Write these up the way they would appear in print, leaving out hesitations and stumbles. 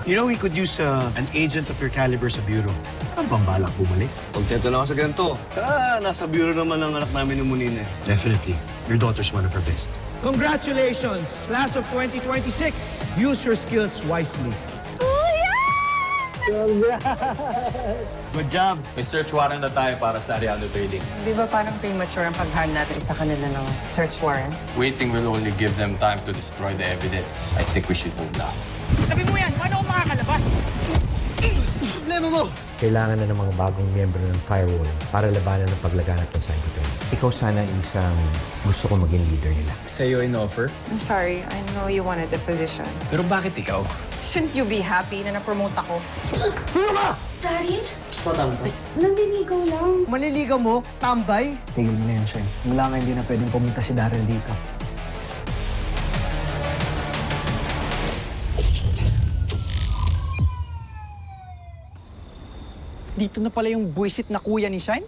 You know, we could use an agent of your caliber sa bureau. Ano bang balak bumalik? Kontento na ako sa ganito. Saka nasa bureau naman ang anak namin ni Munina. Definitely. Your daughter's one of her best. Congratulations, class of 2026. Use your skills wisely. Good job. May search warrant na tayo para sa Ariano Trading. Di ba parang premature ang pag-hire natin sa kanila ng search warrant? Waiting will only give them time to destroy the evidence. I think we should move now. Sabi mo yan, paano ako makakalabas? Problema mo! Kailangan na ng mga bagong miyembro ng firewall para labanan ang paglaganap ng cybercrime. Ikaw sana isang gusto ko maging leader nila. Sa'yo in-offer? I'm sorry, I know you wanted the position. Pero bakit ikaw? Shouldn't you be happy na na-promote ako? Daryl? Nandinigaw lang. Maliligaw mo? Tambay? Tigil mo na yan, Shane. Wala nga hindi na pwedeng pumunta si Daryl dito. Dito na pala yung buwisit na kuya ni Shine?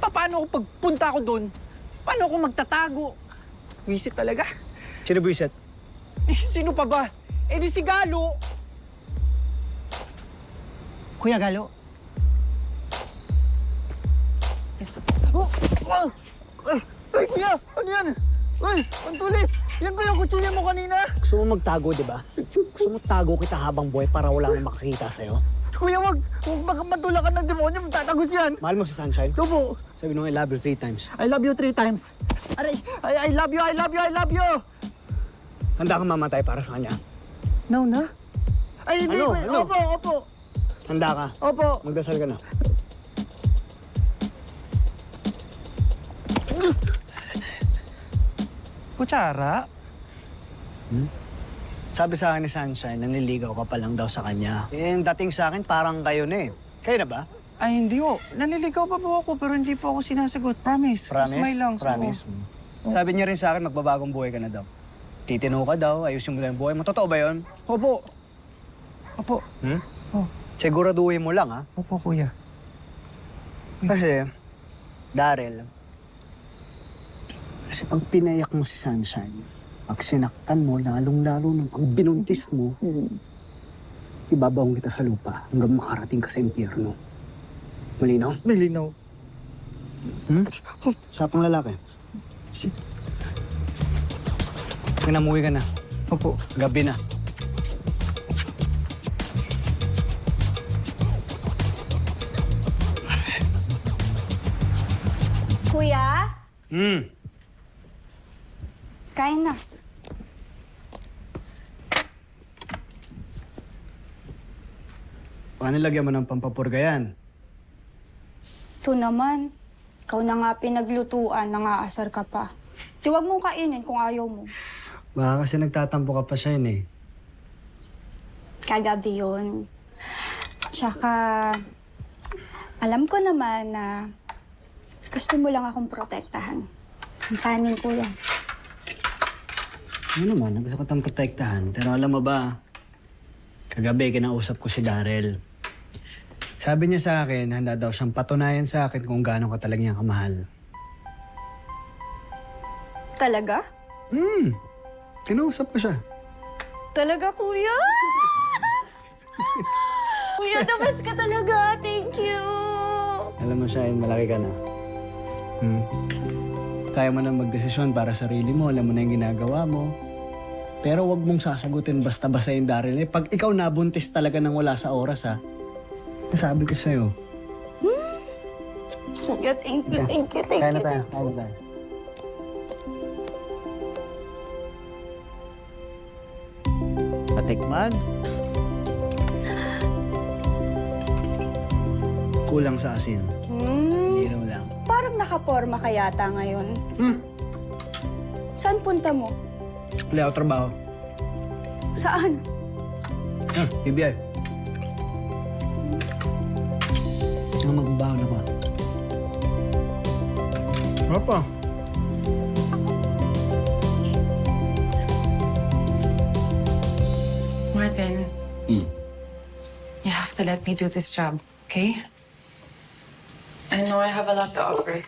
Paano ako pagpunta ko doon? Paano ako magtatago? Buwisit talaga. Sino buwisit? Sino pa ba? Eh di si Galo. Kuya Galo? Oh! Oh! Ay, kuya! Ano yan? Ay, ang tulis! Yan ba yung kutsilya mo kanina? Gusto mo magtago, di ba? Gusto mo tago kita habang buhay para wala nang makakita sa'yo? Kuya, wag baka matulak ka ng demonyo, tatagos yan. Mahal mo si Sunshine? Lobo! Sabi nung I love you 3 times. I love you 3 times. Aray, I love you, I love you, I love you! Handa kang mamatay para sa kanya. No na? Ay, hindi. Ano? Kuya. Ano? Opo. Handa ka? Opo. Magdasal ka na. Kutsara? Sabi sa akin ni Sunshine, nanliligaw ka pa lang daw sa kanya. Eh, yung dating sa akin, parang kayo na eh. Kayo na ba? Ay, hindi ho. Nanliligaw pa po ako, pero hindi po ako sinasagot. Promise. Smile lang. Promise? Sabi niya rin sa akin, magbabagong buhay ka na daw. Titino ka daw, ayusin mo lang yung buhay mo. Totoo ba yun? Opo. Opo. Hmm? Oh. Siguraduhin mo lang, ha? Opo, kuya. Kasi, Daryl, kasi pag pinayak mo si Sunshine, pag sinaktan mo, lalong-lalo nung pag binuntis mo, ibabaong kita sa lupa hanggang makarating ka sa impyerno. Malinaw? Nilinaw. Sapang lalaki. Pinamuwi ka na. Opo. Gabi na. Kuya? Hmm. Kain na. Baka nilagyan mo ng pampapurga yan. Ito naman. Ikaw na nga pinaglutuan, nangaasar ka pa. Tiwag mong kainin kung ayaw mo. Baka kasi nagtatampo ka pa siya yun eh. Kagabi yun. Tsaka, alam ko naman na gusto mo lang akong protektahan. Ang kanin ko yan. Ano naman, gusto ko tang protektahan. Pero alam mo ba, kagabi kinausap ko si Daryl. Sabi niya sa akin, handa daw siyang patunayan sa akin kung gaano ka talaga niyang kamahal. Talaga? Kinausap ko siya. Talaga, kuya? Kuya, the best ka talaga. Thank you. Alam mo siya, malaki ka na. Kaya mo na magdesisyon para sa sarili mo, alam mo na yung ginagawa mo. Pero wag mong sasagutin basta-basta yung Daryl. Eh, pag ikaw nabuntis talaga nang wala sa oras, ha? Sabi ko sa'yo. Kuya, thank you, thank you, thank Kaya na you. tayo, kaya na tayo. Patikman. Kulang sa asin. Biro lang. Parang nakaporma ka yata ngayon. Saan punta mo? Wala ako trabaho. Saan? PBI. Magbabaho na ba? Apa? Martin. You have to let me do this job, okay? I know I have a lot to offer.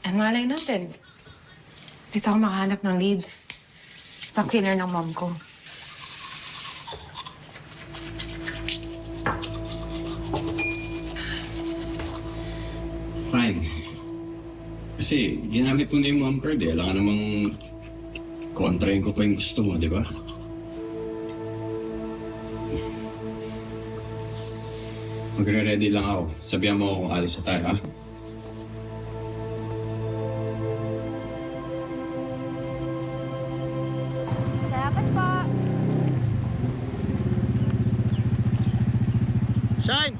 And malay natin. Dito ako makahanap ng leads sa killer ng mom ko. Kasi ginamit mo na yung mom card eh. Alam ka namang kontrahin ko pa yung gusto mo, di ba? Magre-ready lang ako. Sabihan mo ako kung alis na tayo, ha? Salamat po. Shine!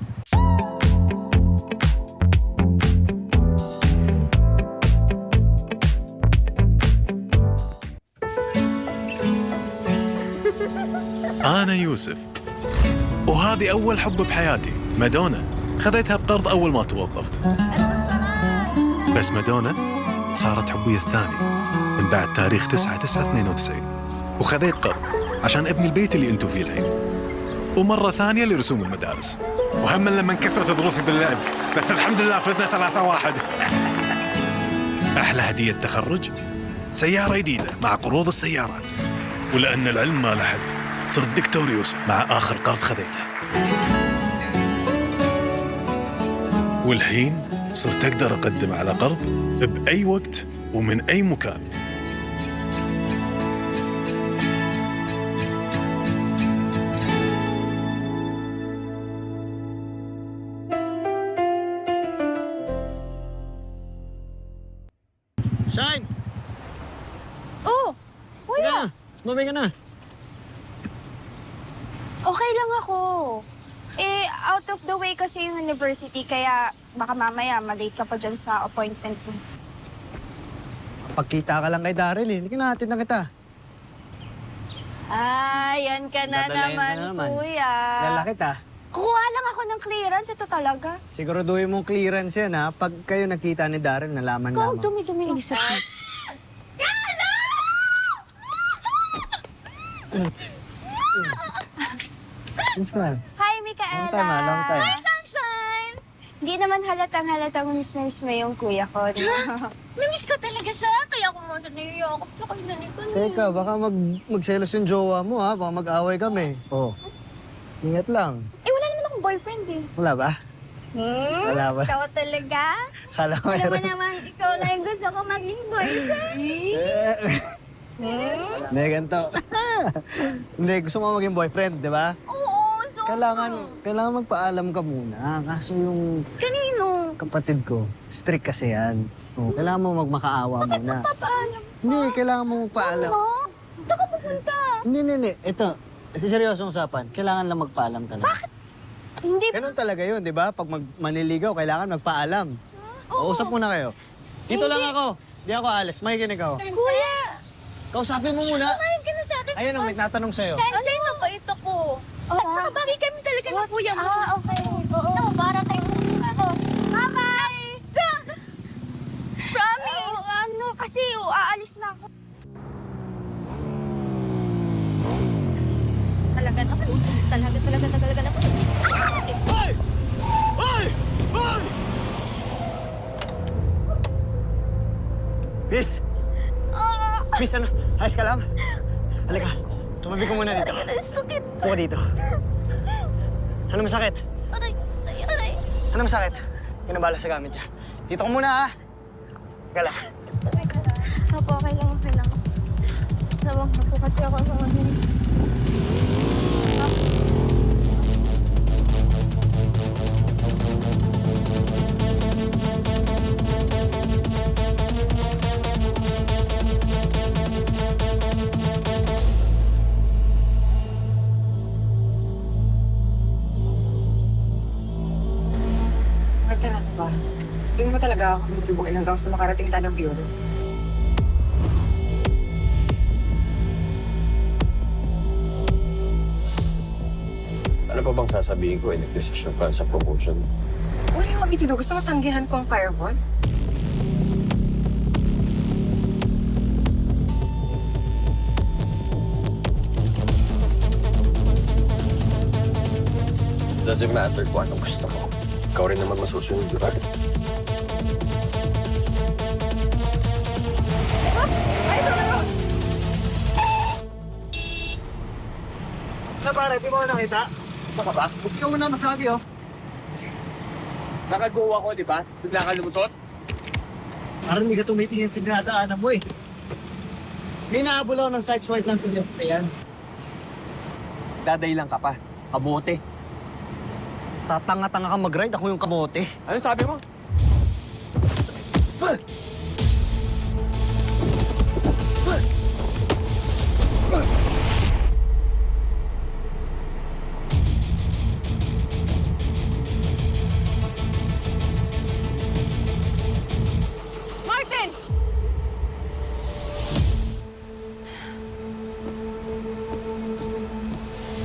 أنا يوسف وهذه أول حب بحياتي مادونا. خذيتها بقرض أول ما توظفت، بس مادونا صارت حبي الثاني من بعد تاريخ 9/9/92، وخذيت قرض عشان أبني البيت اللي أنتم فيه الحين، ومرة ثانية لرسوم المدارس، وهم لما كثرت دروسي باللعب، بس الحمد لله فزنا 3-1. أحلى هدية تخرج سيارة جديدة مع قروض السيارات، ولأن العلم ما له حد صرت دكتور يوسف مع آخر قرض خذيته، والحين صرت أقدر أقدم على قرض بأي وقت ومن أي مكان. Shine! Oh! Kuya! Sumabay ka na. Okay lang ako. Out of the way kasi yung university, kaya baka mamaya malate ka pa dyan sa appointment mo. Pagkita ka lang kay Daryl eh. Halika na, hatid na kita. Yan ka na Dadalayan naman, ka na naman. kuya. Lala kita. Kuha lang ako ng clearance, ito talaga. Siguraduhin mong clearance yan ha. Pag kayo nakita ni Daryl, nalaman Ikaw, lamang. dumi-dumi ng isa. Hi, Micaela! Long time, long time. Hi, Sunshine! Hindi naman halatang miss na miss mo yung kuya ko. Namiss ko talaga siya, kaya ako mo siya niyayakap sa kanya ko. Teka, baka magselos yung jowa mo ha. Baka mag-away kami. Oh. Ingat lang. Wala naman akong boyfriend eh. Wala ba? Wala ba? Ikaw talaga? Kala ko Alam mo meron. naman, ikaw na yung gusto ko maging boyfriend. Hindi, ganito. Hindi, gusto mo maging boyfriend, di ba? Oo, so... Kailangan magpaalam ka muna. Kaso yung Kanino? kapatid ko, strict kasi yan. Oh, kailangan mo magmakaawa muna. Papaalam. Hindi, kailangan mo magpaalam. Mo? Saan ka pupunta? Hindi. Ito, seryosong usapan. Kailangan lang magpaalam talaga. Bakit? Hindi. Ganun talaga yun, di ba? Pag maniligaw, kailangan magpaalam. O, usap muna kayo. Dito lang ako. Di ako alis. Makikinig ako. Kuya! Kausapin mo muna. Kumain ka na sa akin. Ayun, may tatanong sa'yo. Sunshine, mabait ako. At saka bagay kami talaga ng kuya mo. Okay. Oo, para tayong ako. Bye-bye! Promise! Kasi aalis na ako. Talaga naman. Talaga naman. Miss! Miss, ano? Ayos ka lang? Halika, tumabi ko muna dito. Sakit. Puka dito. Ano masakit? Aray. Ano masakit? Pinabala sa gamit niya. Dito ka muna, ha? Halika lang. Opo, okay lang. Nawag na po kasi ako sa mga. Martin, ano ba? Tingin mo talaga ako magbubuhay hanggang sa makarating tayo ng bureau. Ano pa bang sasabihin ko? Nag-desisyon ka sa promotion. What do you want me to do? Gusto mo tanggihan ko ang fireball? Doesn't matter kung anong gusto mo. Ikaw rin naman masusunod, di ba? Ano pare, di mo na nakita? Baka ba? Buti ka muna masagi, oh. Nakagawa ko, di ba? Bigla ka lumusot? Parang hindi ka tumitingin sa dinadaanan mo eh. May nahabol ako ng side swipe ng pedestrian. Daday lang ka pa. Kabote. Tatanga-tanga ka mag-ride, ako yung kamote. Ano sabi mo? Martin!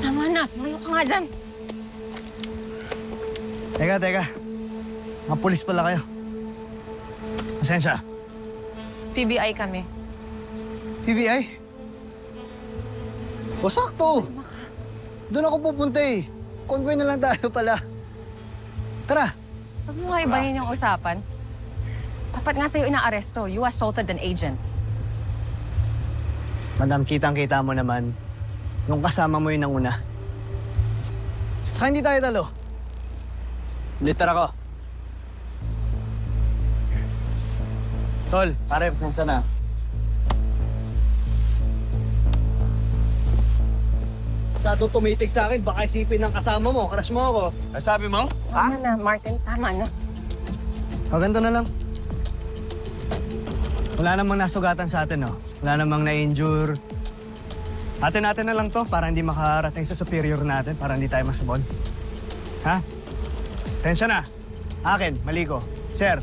Tama na, tumayo ka nga dyan. Teka. Mga pulis pala kayo. Pasensya. PBI kami. PBI? O sakto! Doon ako pupunta eh. Convoy na lang tayo pala. Tara! Huwag mo nga ibahin yung usapan. Dapat nga sa'yo inaaresto. You assaulted an agent. Madam, kitang-kita mo naman. Nung kasama mo yun ang una. Saka hindi tayo talo. Liter ako. Tol, pare, pasensya na. Masyado tumitig sa akin, baka isipin ng kasama mo, crush mo ako. Sabi mo? Tama na, Martin. Tama na. Ganito na lang. Wala namang nasugatan sa atin, no? Wala namang na-injure. Atin-atin na lang to para hindi makarating sa superior natin, para hindi tayo masabon. Ha? Tensya na. Akin, mali ko. Sir,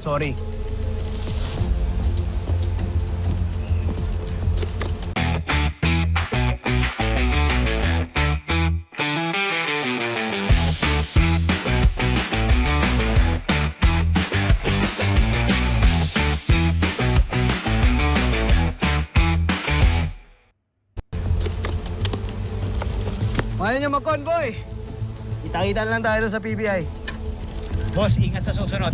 sorry. Ayaw niyo mag-convoy. Kita-kita na lang tayo doon sa PBI. Boss, ingat sa susunod.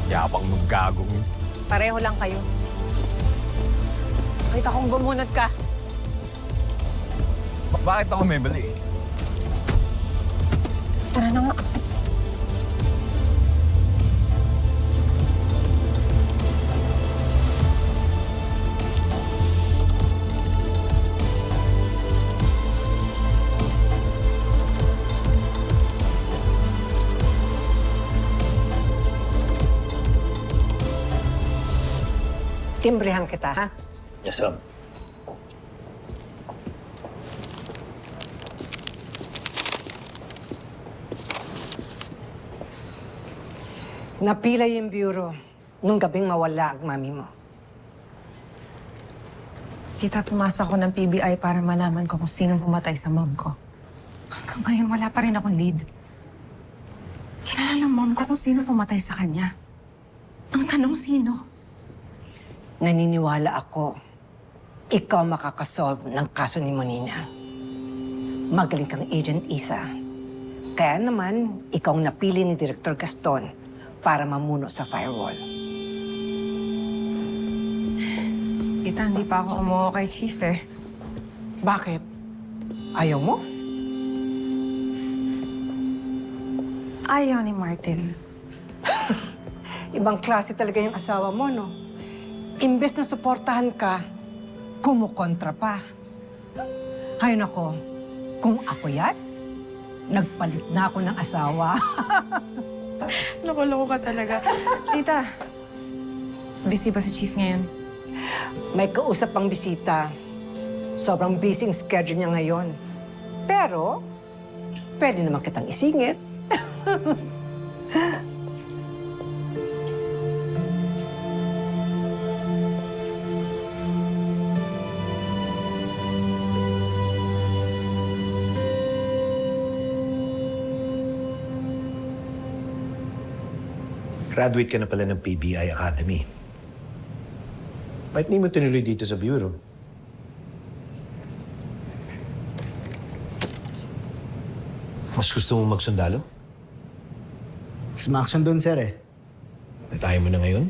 Yabang maggagong yun. Pareho lang kayo. Kita kong bumunot ka. Bakit ako may mali? Tara na nga. Timbrehan kita, ha? Yes, ma'am. Napila yung bureau nung gabing mawala ang mami mo. Tita, pumasok ako ng PBI para malaman ko kung sino pumatay sa mom ko. Hanggang ngayon, wala pa rin akong lead. Kilala ng mom ko kung sino pumatay sa kanya. Ang tanong, sino? Naniniwala ako, ikaw makakasolve ng kaso ni Monina. Magaling kang Agent Isa. Kaya naman, ikaw ang napili ni Director Gaston para mamuno sa firewall. Tita, hindi pa ako umuha kay Chief eh. Bakit? Ayaw mo? Ayaw ni Martin. Ibang klase talaga yung asawa mo, no? Imbes na suportahan ka, kumukontra pa. Hay nako, kung ako yan, nagpalit na ako ng asawa. Loko-loko ka talaga. Tita, busy ba si Chief ngayon? May kausap pang bisita. Sobrang busy ang schedule niya ngayon. Pero, pwede naman kitang isingit. Graduate ka na pala ng PBI Academy. Bakit hindi mo tinuloy dito sa bureau? Mas gusto mo magsundalo? Smaction doon, sir eh. Tayo mo na ngayon?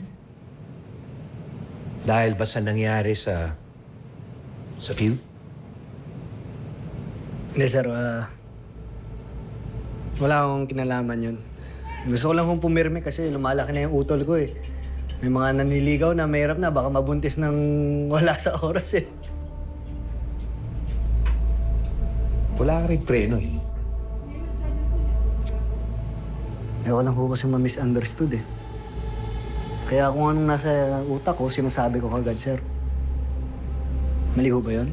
Dahil ba sa nangyari sa field? Hindi, sir. Wala akong kinalaman yun. Gusto ko lang kong pumirme kasi lumalaki na yung utol ko eh. May mga naniligaw na mahirap na, baka mabuntis ng wala sa oras eh. Wala ka rin preno eh. Ayoko lang ko kasi ma-misunderstood eh. Kaya kung anong nasa utak ko, sinasabi ko kagad, sir. Mali ko ba yun?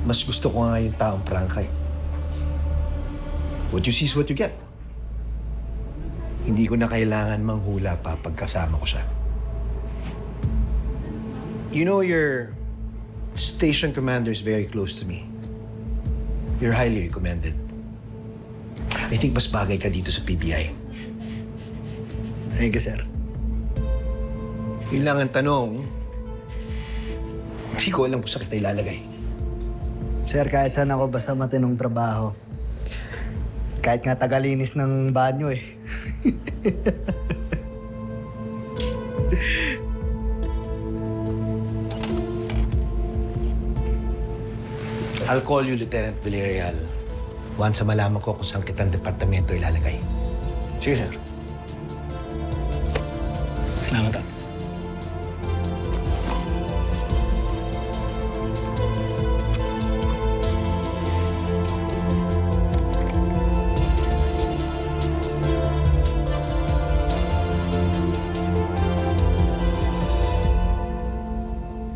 Mas gusto ko nga yung taong prangkay. What you see is what you get. Hindi ko na kailangan manghula pa pagkasama ko siya. You know, your station commander is very close to me. You're highly recommended. I think mas bagay ka dito sa PBI. Thank you, sir. Yun lang ang tanong. Hindi ko alam kung saan kita ilalagay. Sir, kahit saan ako basta matinong trabaho. Kahit nga tagalinis ng banyo eh. I'll call you, Lieutenant Villarreal. Once na malaman ko kung saan kitang departamento ilalagay. Sige, sir. Salamat, ah.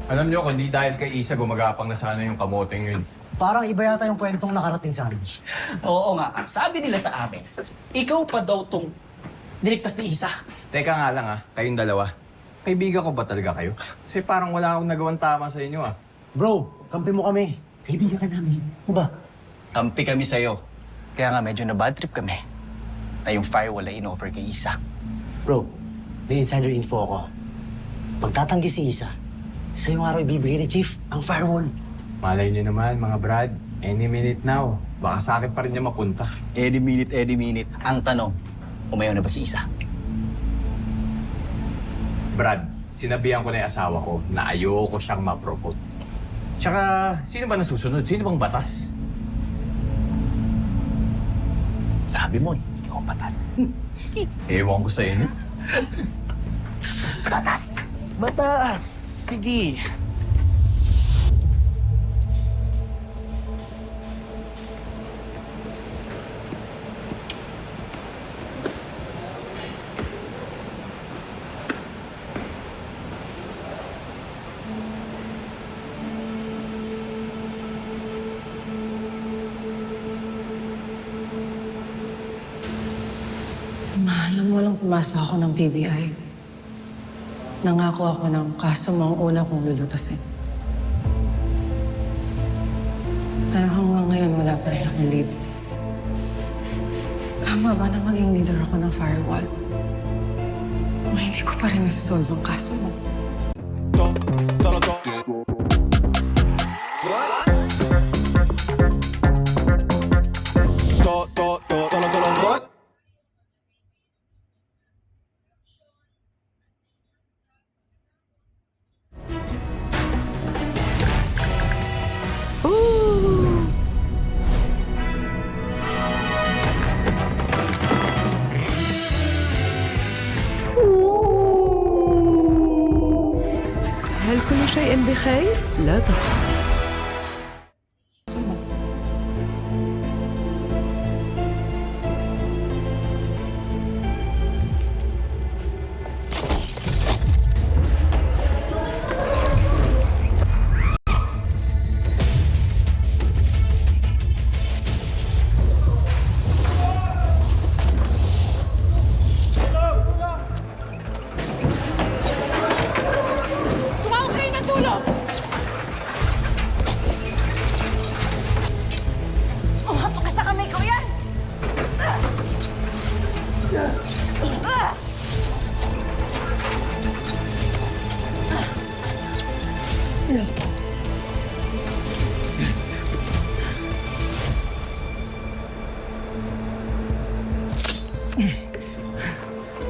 Alam niyo, kundi dahil kay Isa, gumagapang na sana yung kamoteng yun. Parang iba yata yung kwentong nakarating sa amin. Oo nga, sabi nila sa amin, ikaw pa daw tong niligtas ni Isa. Teka nga lang kayong dalawa. Kaibigan ko ba talaga kayo? Kasi parang wala akong nagawang tama sa inyo Bro, kampi mo kami. Kaibigan ka namin. Ano ba? Kampi kami sa'yo. Kaya nga medyo na bad trip kami na yung firewall ay in-offer kay Isa. Bro, may insider info ako. Pagtatanggi si Isa, sa'yo nga raw ibibigay ni Chief ang firewall. Malay niyo naman, mga Brad. Any minute now. Baka sa akin pa rin niya mapunta. Any minute, any minute. Ang tanong, umayaw na ba si Isa? Brad, sinabihan ko na yung asawa ko na ayoko siyang ma-promote. Tsaka, sino ba nasusunod? Sino bang batas? Sabi mo, ikaw batas. Ewan ko sa inyo. Batas! Batas! Sige. Alam mo lang pumasa ako ng PBI. Nangako ako ng kaso mga una kong lulutasin. Pero hanggang ngayon, wala pa rin akong lead. Tama ba na maging leader ako ng firewall? Kung hindi ko pa rin nasusolve ang kaso mo. هل كل شيء بخير؟ لا تخف.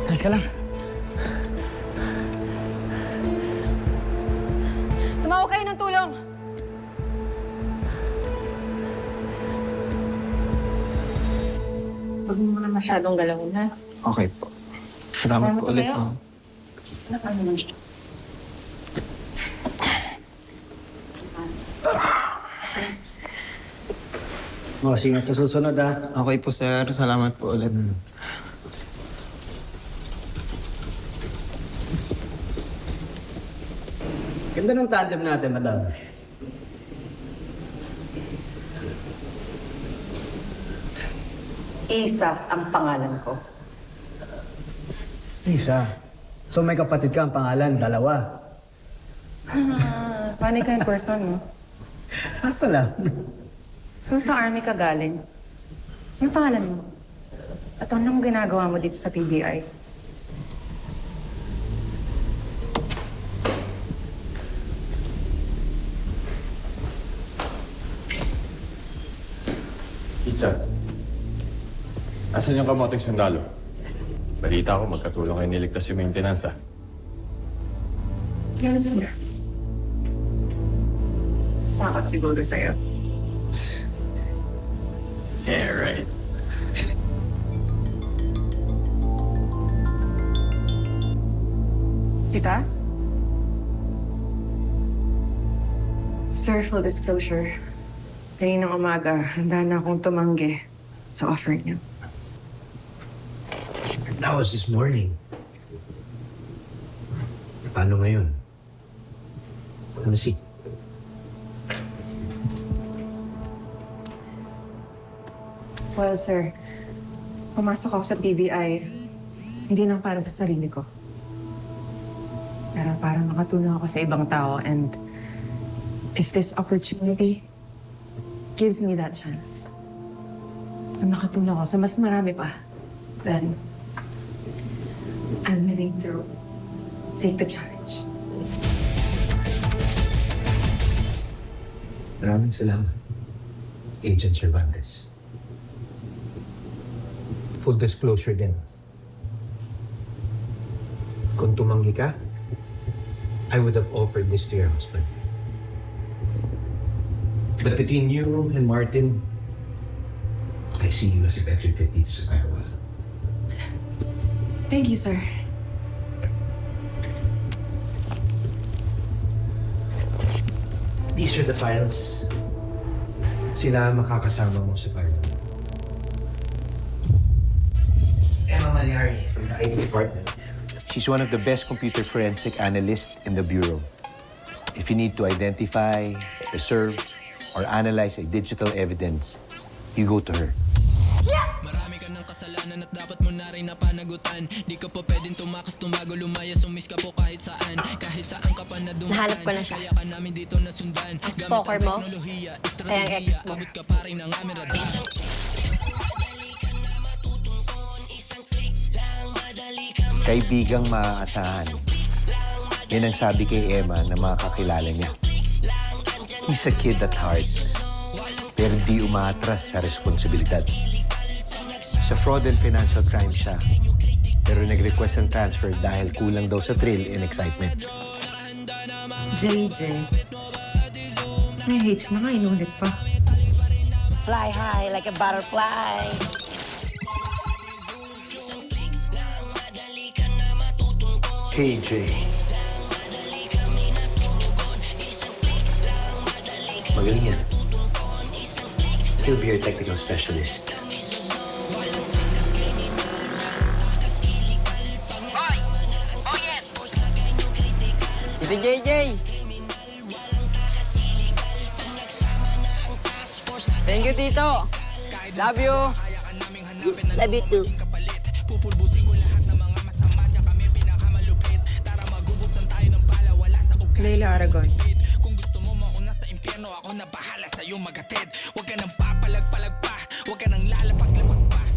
Alis ka lang. Tumawag kayo Huwag mo na masyadong galawin, ha? Okay po. Salamat po ulit. kayo. Ano naman? O, singat sa susunod ha. Okay po, sir. Salamat po ulit. Ganda ng tandem natin, madam. Isa ang pangalan ko. Isa. So may kapatid ka ang pangalan, dalawa. Funny ka in person, no? Saan pala? So, sa army ka galing? Yung pangalan mo? At anong ginagawa mo dito sa PBI? Isa. Asan yung kamoting sundalo? Balita ko, magkatulong kayo niligtas yung maintenance, ah. Yes, sir. Takot siguro sa'yo. Yeah, right. Tita? Sir, full disclosure. Kaninang umaga, handa na akong tumanggi sa offer niyo. That was this morning. Paano ngayon? Ano si? Well, sir, pumasok ako sa PBI, hindi lang para sa sarili ko. Pero para makatulong ako sa ibang tao, and if this opportunity gives me that chance na makatulong ako sa mas marami pa, then I'm willing to take the challenge. Maraming salamat, Agent Cervantes. Full disclosure din. Kung tumanggi ka, I would have offered this to your husband. But between you and Martin, I see you as a better fit dito sa firewall. Thank you, sir. These are the files. Sila ang makakasama mo sa firewall. Emma Malyari from the IT department. She's one of the best computer forensic analysts in the Bureau. If you need to identify, preserve, or analyze a digital evidence, you go to her. Marami ka ng kasalanan at dapat mo na rin napanagutan. Di ka pa pwedeng tumakas, tumago, lumaya, sumis ka po kahit saan. Kahit saan ka pa na dumaan. Nahanap ko na siya. Kaya ka namin dito nasundan. Ang stalker mo? Ay, ang ex mo. Abot ka pa rin ng aming radar. Kaibigang maaasahan. Yan ang sabi kay Emma na makakilala niya. He's a kid at heart, pero di umaatras sa responsibilidad. Sa fraud and financial crime siya, pero nag-request ng transfer dahil kulang daw sa thrill and excitement. JJ. May H na nga, inulit pa. Fly high like a butterfly. KJ. Magaling yan. He'll be your technical specialist. Ito, JJ! Thank you, Tito! Love you! Love you too. Leila Aragon.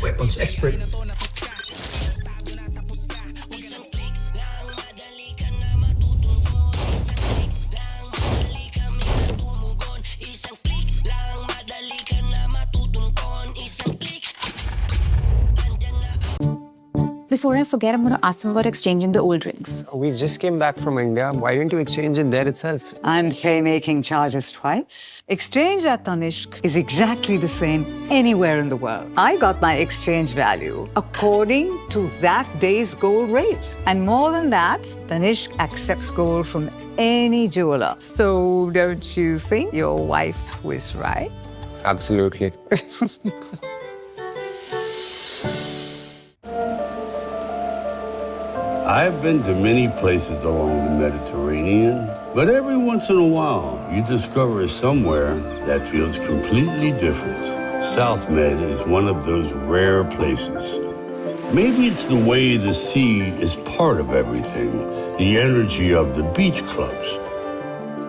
Weapons expert. before I forget, I'm going to ask them about exchanging the old rings. We just came back from India. Why didn't you exchange it there itself? And pay making charges twice? Exchange at Tanishq is exactly the same anywhere in the world. I got my exchange value according to that day's gold rate. And more than that, Tanishq accepts gold from any jeweler. So don't you think your wife was right? Absolutely. I've been to many places along the Mediterranean, but every once in a while, you discover somewhere that feels completely different. South Med is one of those rare places. Maybe it's the way the sea is part of everything, the energy of the beach clubs,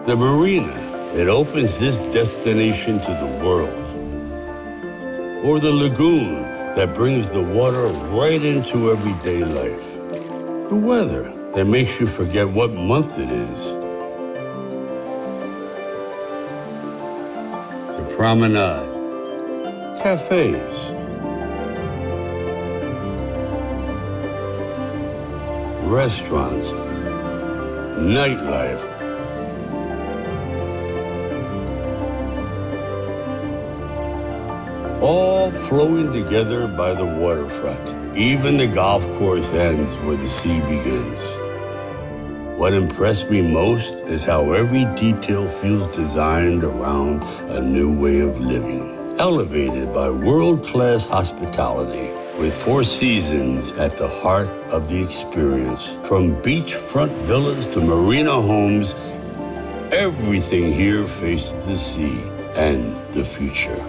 the marina that opens this destination to the world, or the lagoon that brings the water right into everyday life. The weather that makes you forget what month it is. The promenade, cafes, restaurants, nightlife. All flowing together by the waterfront. Even the golf course ends where the sea begins. What impressed me most is how every detail feels designed around a new way of living. Elevated by world-class hospitality, with Four Seasons at the heart of the experience. From beachfront villas to marina homes, everything here faces the sea and the future.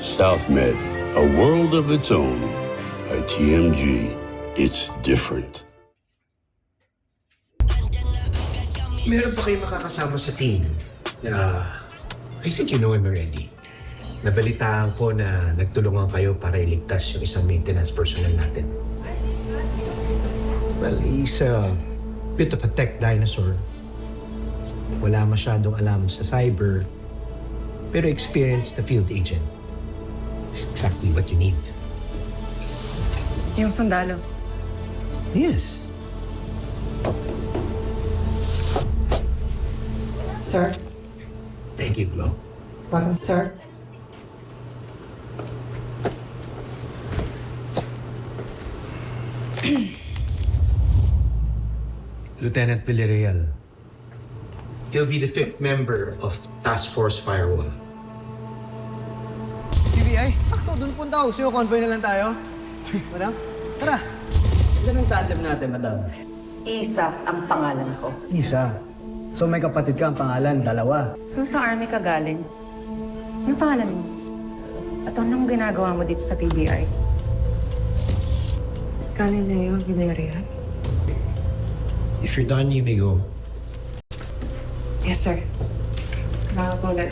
South Med, a world of its own. At TMG, it's different. Meron pa kayo makakasama sa team na I think you know him already. Nabalitaan ko na nagtulungan kayo para iligtas yung isang maintenance personnel natin. Well, he's a bit of a tech dinosaur. Wala masyadong alam sa cyber, pero experienced na field agent. Exactly what you need. Yung sundalo. Yes. Sir, Thank you, Glo. welcome, sir. Lieutenant Villarreal. He'll be the 5th member of Task Force Firewall. PBI? Ako, doon punta ako. Sa'yo, convoy na lang tayo. Madam, tara. Ganda ng tandem natin, madam. Isa ang pangalan ko. Isa. So may kapatid ka ang pangalan, dalawa. So sa army ka galing? Ano pangalan mo? At anong ginagawa mo dito sa PBI? Galing na yun, Villarreal. If you're done, you may go. Yes, sir. Salamat po ulit.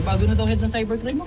Bago na daw head ng cybercrime mo.